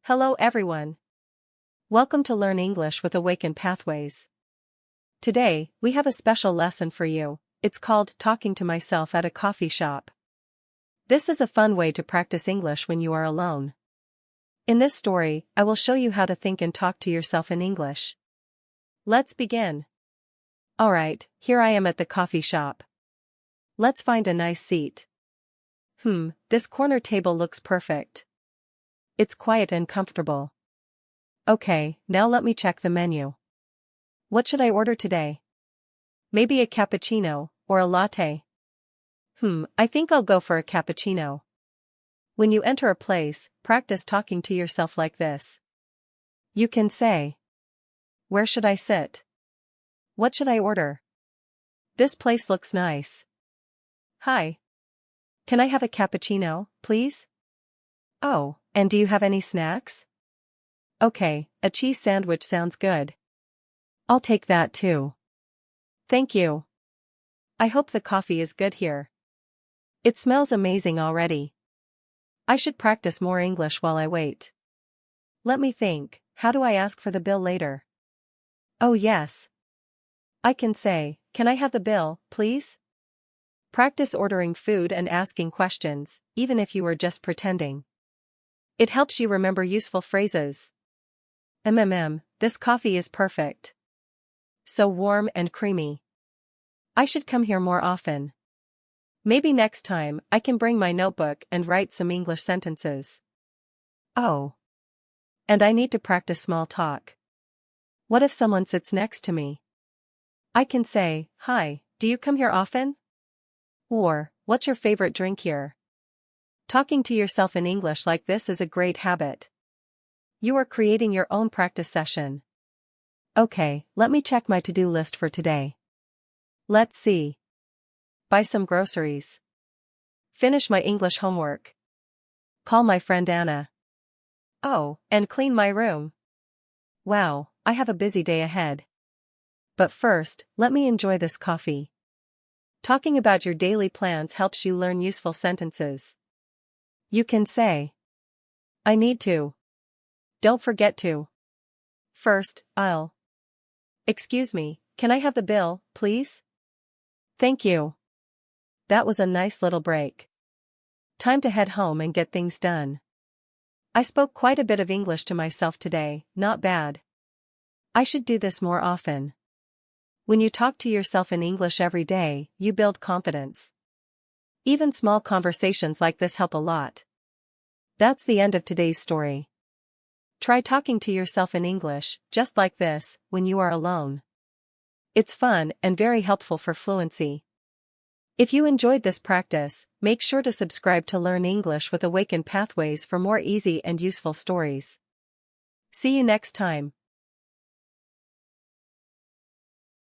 Hello everyone. Welcome to Learn English with Awaken Pathways. Today, we have a special lesson for you. It's called Talking to Myself at a Coffee Shop. This is a fun way to practice English when you are alone. In this story, I will show you how to think and talk to yourself in English. Let's begin. Alright, here I am at the coffee shop. Let's find a nice seat. This corner table looks perfect. It's quiet and comfortable. Okay, now let me check the menu. What should I order today? Maybe a cappuccino, or a latte? I think I'll go for a cappuccino. When you enter a place, practice talking to yourself like this. You can say, "Where should I sit? What should I order? This place looks nice. Hi. Can I have a cappuccino, please? Oh, and do you have any snacks? Okay, a cheese sandwich sounds good. I'll take that too. Thank you. I hope the coffee is good here. It smells amazing already. I should practice more English while I wait. Let me think, how do I ask for the bill later? Oh yes. I can say, can I have the bill, please? Practice ordering food and asking questions, even if you are just pretending. It helps you remember useful phrases. This coffee is perfect. So warm and creamy. I should come here more often. Maybe next time, I can bring my notebook and write some English sentences. Oh. And I need to practice small talk. What if someone sits next to me? I can say, "Hi, do you come here often?" Or, "What's your favorite drink here?" Talking to yourself in English like this is a great habit. You are creating your own practice session. Okay, let me check my to-do list for today. Let's see. Buy some groceries. Finish my English homework. Call my friend Anna. Oh, and clean my room. Wow, I have a busy day ahead. But first, let me enjoy this coffee. Talking about your daily plans helps you learn useful sentences. You can say, I need to. Don't forget to. First, I'll. Excuse me, can I have the bill, please? Thank you. That was a nice little break. Time to head home and get things done. I spoke quite a bit of English to myself today, not bad. I should do this more often. When you talk to yourself in English every day, you build confidence. Even small conversations like this help a lot. That's the end of today's story. Try talking to yourself in English, just like this, when you are alone. It's fun and very helpful for fluency. If you enjoyed this practice, make sure to subscribe to Learn English with Awaken Pathways for more easy and useful stories. See you next time.